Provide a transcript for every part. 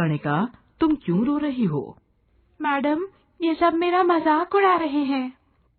कणिका, तुम क्यों रो रही हो? मैडम, ये सब मेरा मजाक उड़ा रहे हैं।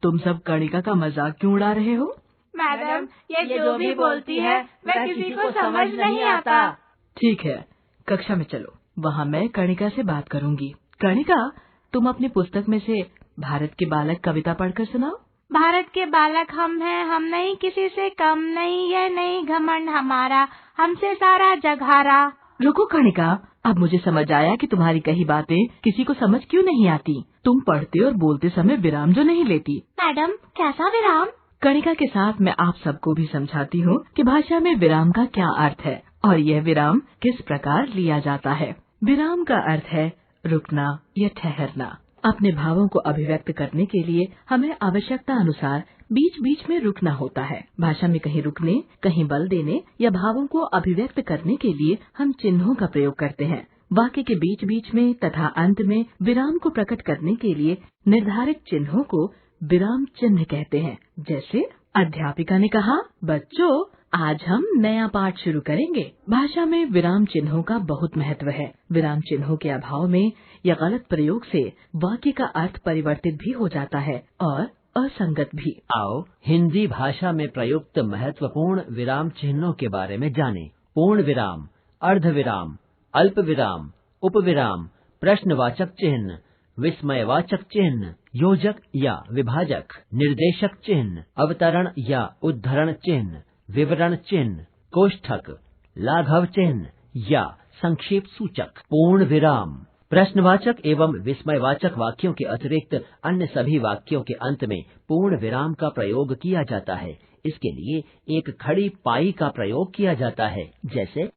तुम सब कणिका का मजाक क्यों उड़ा रहे हो? मैडम, ये जो भी बोलती है वह किसी को समझ नहीं आता। ठीक है, कक्षा में चलो, वहाँ मैं कणिका से बात करूँगी। कणिका, तुम अपनी पुस्तक में से भारत के बालक कविता पढ़कर सुनाओ। भारत के बालक हम हैं, हम नहीं किसी से कम, नहीं ये नहीं घमंड हमारा, हमसे सारा जग हारा। रुको कणिका, अब मुझे समझ आया कि तुम्हारी कही बातें किसी को समझ क्यों नहीं आती। तुम पढ़ते और बोलते समय विराम जो नहीं लेती। मैडम, कैसा विराम? कणिका के साथ मैं आप सबको भी समझाती हूँ कि भाषा में विराम का क्या अर्थ है और यह विराम किस प्रकार लिया जाता है। विराम का अर्थ है रुकना या ठहरना। अपने भावों को अभिव्यक्त करने के लिए हमें आवश्यकता अनुसार बीच बीच में रुकना होता है। भाषा में कहीं रुकने, कहीं बल देने या भावों को अभिव्यक्त करने के लिए हम चिन्हों का प्रयोग करते हैं। वाक्य के बीच बीच में तथा अंत में विराम को प्रकट करने के लिए निर्धारित चिन्हों को विराम चिन्ह कहते हैं। जैसे अध्यापिका ने कहा, बच्चों आज हम नया पाठ शुरू करेंगे। भाषा में विराम चिन्हों का बहुत महत्व है। विराम चिन्हों के अभाव में या गलत प्रयोग से वाक्य का अर्थ परिवर्तित भी हो जाता है और असंगत भी। आओ हिंदी भाषा में प्रयुक्त महत्वपूर्ण विराम चिन्हों के बारे में जानें। पूर्ण विराम, अर्ध विराम, अल्प विराम, उपविराम, प्रश्नवाचक चिन्ह, विस्मयवाचक चिन्ह, योजक या विभाजक, निर्देशक चिन्ह, अवतरण या उद्धरण चिन्ह, विवरण चिन्ह, कोष्ठक, लाघव चिन्ह या संक्षेप सूचक। पूर्ण विराम प्रश्नवाचक एवं विस्मयवाचक वाक्यों के अतिरिक्त अन्य सभी वाक्यों के अंत में पूर्ण विराम का प्रयोग किया जाता है। इसके लिए एक खड़ी पाई का प्रयोग किया जाता है। जैसे,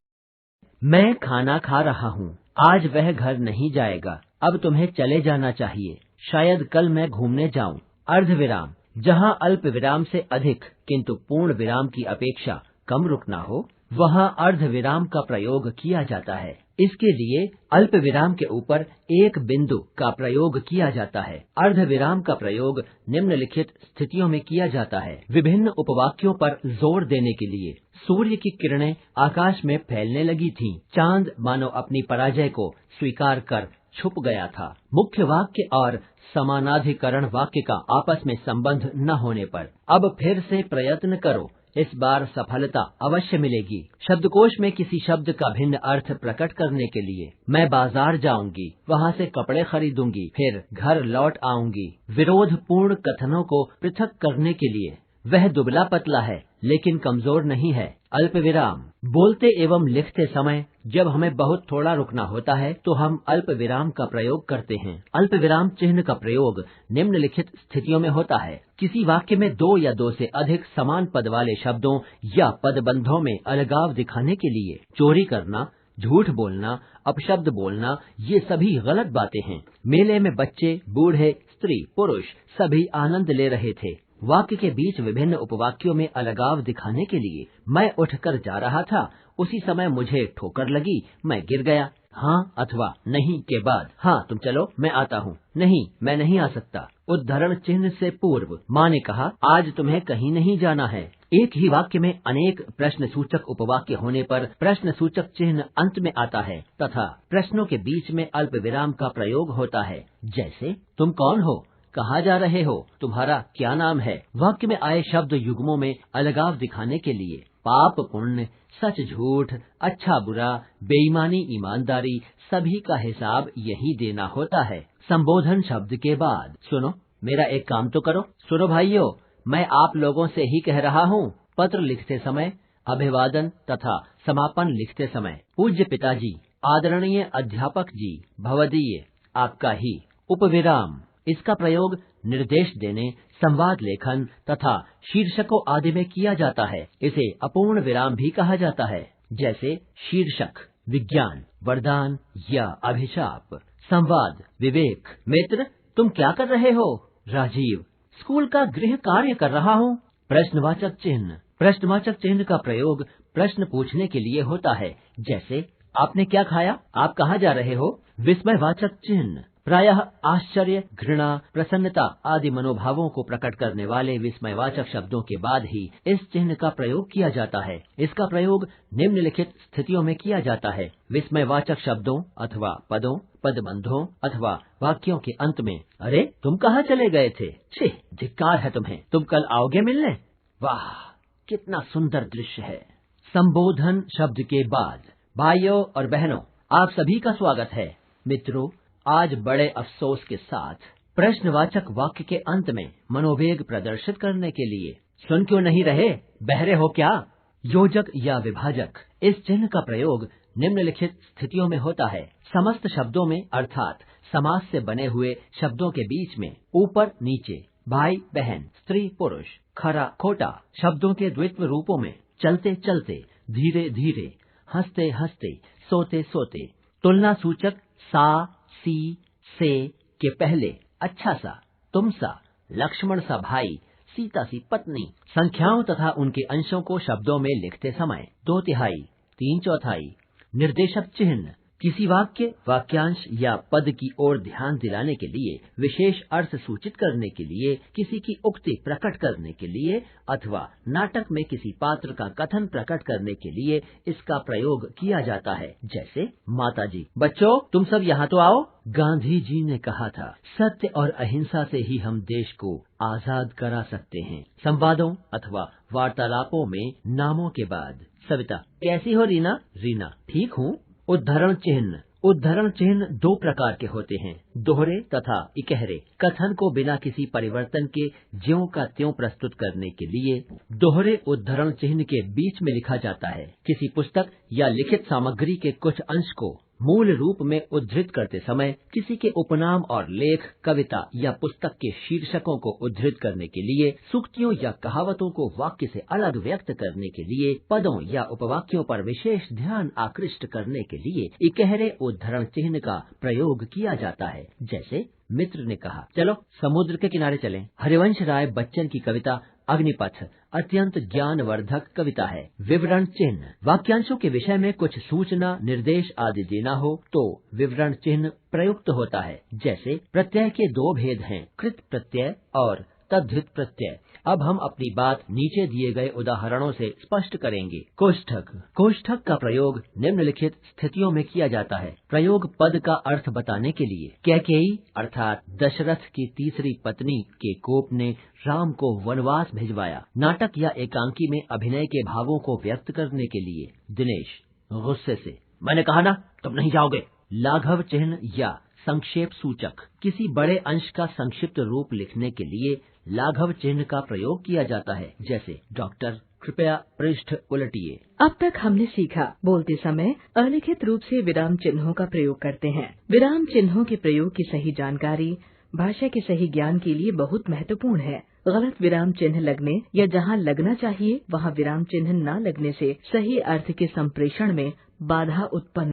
मैं खाना खा रहा हूँ, आज वह घर नहीं जाएगा, अब तुम्हें चले जाना चाहिए, शायद कल मैं घूमने जाऊँ। अर्ध विराम, जहाँ अल्प विराम से अधिक किंतु पूर्ण विराम की अपेक्षा कम रुकना हो, वहाँ अर्ध विराम का प्रयोग किया जाता है। इसके लिए अल्प विराम के ऊपर एक बिंदु का प्रयोग किया जाता है। अर्ध विराम का प्रयोग निम्नलिखित स्थितियों में किया जाता है। विभिन्न उपवाक्यों पर जोर देने के लिए, सूर्य की किरणें आकाश में फैलने लगी थीं, चांद मानो अपनी पराजय को स्वीकार कर छुप गया था। मुख्य वाक्य और समानाधिकरण वाक्य का आपस में संबंध न होने पर, अब फिर से प्रयत्न करो, इस बार सफलता अवश्य मिलेगी। शब्दकोश में किसी शब्द का भिन्न अर्थ प्रकट करने के लिए, मैं बाजार जाऊंगी, वहाँ से कपड़े खरीदूंगी, फिर घर लौट आऊंगी। विरोध पूर्ण कथनों को पृथक करने के लिए, वह दुबला पतला है लेकिन कमजोर नहीं है। अल्प विराम, बोलते एवं लिखते समय जब हमें बहुत थोड़ा रुकना होता है तो हम अल्प विराम का प्रयोग करते हैं। अल्प विराम चिन्ह का प्रयोग निम्नलिखित स्थितियों में होता है। किसी वाक्य में दो या दो से अधिक समान पद वाले शब्दों या पदबंधों में अलगाव दिखाने के लिए। चोरी करना, झूठ बोलना, अपशब्द बोलना, ये सभी गलत बातें हैं। मेले में बच्चे, बूढ़े, स्त्री, पुरुष सभी आनंद ले रहे थे। वाक्य के बीच विभिन्न उपवाक्यों में अलगाव दिखाने के लिए, मैं उठकर जा रहा था, उसी समय मुझे ठोकर लगी, मैं गिर गया। हाँ अथवा नहीं के बाद, हाँ तुम चलो मैं आता हूँ, नहीं मैं नहीं आ सकता। उद्धरण चिन्ह से पूर्व, माँ ने कहा आज तुम्हें कहीं नहीं जाना है। एक ही वाक्य में अनेक प्रश्न सूचक उपवाक्य होने पर प्रश्न सूचक चिन्ह अंत में आता है तथा प्रश्नों के बीच में अल्प विराम का प्रयोग होता है। जैसे, तुम कौन हो, कहाँ जा रहे हो, तुम्हारा क्या नाम है। वाक्य में आए शब्द युग्मों में अलगाव दिखाने के लिए पाप पुण्य, सच झूठ, अच्छा बुरा, बेईमानी ईमानदारी, सभी का हिसाब यही देना होता है। संबोधन शब्द के बाद, सुनो मेरा एक काम तो करो। सुनो भाइयों, मैं आप लोगों से ही कह रहा हूँ। पत्र लिखते समय, अभिवादन तथा समापन लिखते समय, पूज्य पिताजी, आदरणीय अध्यापक जी, भवदीय, आपका ही। उपविराम, इसका प्रयोग निर्देश देने, संवाद लेखन तथा शीर्षकों आदि में किया जाता है। इसे अपूर्ण विराम भी कहा जाता है। जैसे शीर्षक, विज्ञान, वरदान या अभिशाप। संवाद, विवेक, मित्र तुम क्या कर रहे हो। राजीव, स्कूल का गृह कार्य कर रहा हूँ। प्रश्नवाचक चिन्ह, प्रश्नवाचक चिन्ह का प्रयोग प्रश्न पूछने के लिए होता है। जैसे, आपने क्या खाया, आप कहाँ जा रहे हो। विस्मयवाचक चिन्ह, प्रायः आश्चर्य, घृणा, प्रसन्नता आदि मनोभावों को प्रकट करने वाले विस्मयवाचक शब्दों के बाद ही इस चिन्ह का प्रयोग किया जाता है। इसका प्रयोग निम्नलिखित स्थितियों में किया जाता है। विस्मयवाचक शब्दों अथवा पदों, पदबंधों अथवा वाक्यों के अंत में अरे तुम कहाँ चले गए थे, छी धिक्कार है तुम्हें, तुम कल आओगे मिलने, वाह कितना सुंदर दृश्य है। संबोधन शब्द के बाद भाइयों और बहनों, आप सभी का स्वागत है। मित्रों, आज बड़े अफसोस के साथ प्रश्नवाचक वाक्य के अंत में मनोवेग प्रदर्शित करने के लिए सुन क्यों नहीं रहे, बहरे हो क्या, योजक या विभाजक इस चिन्ह का प्रयोग निम्नलिखित स्थितियों में होता है। समस्त शब्दों में अर्थात समास से बने हुए शब्दों के बीच में ऊपर नीचे, भाई बहन, स्त्री पुरुष, खरा खोटा शब्दों के द्वित्व रूपों में चलते चलते, धीरे धीरे, हंसते हंसते, सोते सोते, तुलना सूचक सा, सी, से के पहले अच्छा सा, तुम सा, लक्ष्मण सा भाई, सीता सी पत्नी, संख्याओं तथा उनके अंशों को शब्दों में लिखते समय 2/3, 3/4, निर्देशक चिन्ह किसी वाक्य, वाक्यांश या पद की ओर ध्यान दिलाने के लिए, विशेष अर्थ सूचित करने के लिए, किसी की उक्ति प्रकट करने के लिए अथवा नाटक में किसी पात्र का कथन प्रकट करने के लिए इसका प्रयोग किया जाता है। जैसे माताजी, बच्चों तुम सब यहाँ तो आओ, गांधी जी ने कहा था सत्य और अहिंसा से ही हम देश को आजाद करा सकते हैं। संवादों अथवा वार्तालापों में नामों के बाद सविता, कैसी हो रीना, रीना ठीक हूँ। उद्धरण चिन्ह 2 प्रकार के होते हैं, दोहरे तथा इकहरे। कथन को बिना किसी परिवर्तन के ज्यों का त्यों प्रस्तुत करने के लिए दोहरे उद्धरण चिन्ह के बीच में लिखा जाता है। किसी पुस्तक या लिखित सामग्री के कुछ अंश को मूल रूप में उद्धृत करते समय, किसी के उपनाम और लेख, कविता या पुस्तक के शीर्षकों को उद्धृत करने के लिए, सूक्तियों या कहावतों को वाक्य से अलग व्यक्त करने के लिए, पदों या उपवाक्यों पर विशेष ध्यान आकृष्ट करने के लिए इकहरे उद्धरण चिन्ह का प्रयोग किया जाता है। जैसे मित्र ने कहा चलो समुद्र के किनारे चलें। हरिवंश राय बच्चन की कविता अग्निपथ अत्यंत ज्ञानवर्धक कविता है। विवरण चिन्ह वाक्यांशों के विषय में कुछ सूचना, निर्देश आदि देना हो तो विवरण चिन्ह प्रयुक्त होता है। जैसे प्रत्यय के 2 भेद हैं, कृत प्रत्यय और तद्धित प्रत्यय। अब हम अपनी बात नीचे दिए गए उदाहरणों से स्पष्ट करेंगे। कोष्ठक का प्रयोग निम्नलिखित स्थितियों में किया जाता है। प्रयोग पद का अर्थ बताने के लिए। कैकेयी अर्थात दशरथ की तीसरी पत्नी के कोप ने राम को वनवास भिजवाया। नाटक या एकांकी में अभिनय के भावों को व्यक्त करने के लिए। दिनेश गुस्से से, मैंने कहा ना तुम नहीं जाओगे। लाघव चिन्ह या संक्षेप सूचक किसी बड़े अंश का संक्षिप्त रूप लिखने के लिए लाघव चिन्ह का प्रयोग किया जाता है। जैसे डॉक्टर कृपया पृष्ठ उलटिए। अब तक हमने सीखा, बोलते समय अलिखित रूप से विराम चिन्हों का प्रयोग करते हैं। विराम चिन्हों के प्रयोग की सही जानकारी भाषा के सही ज्ञान के लिए बहुत महत्वपूर्ण है। गलत विराम चिन्ह लगने या जहाँ लगना चाहिए वहाँ विराम चिन्ह न लगने से सही अर्थ के संप्रेषण में बाधा उत्पन्न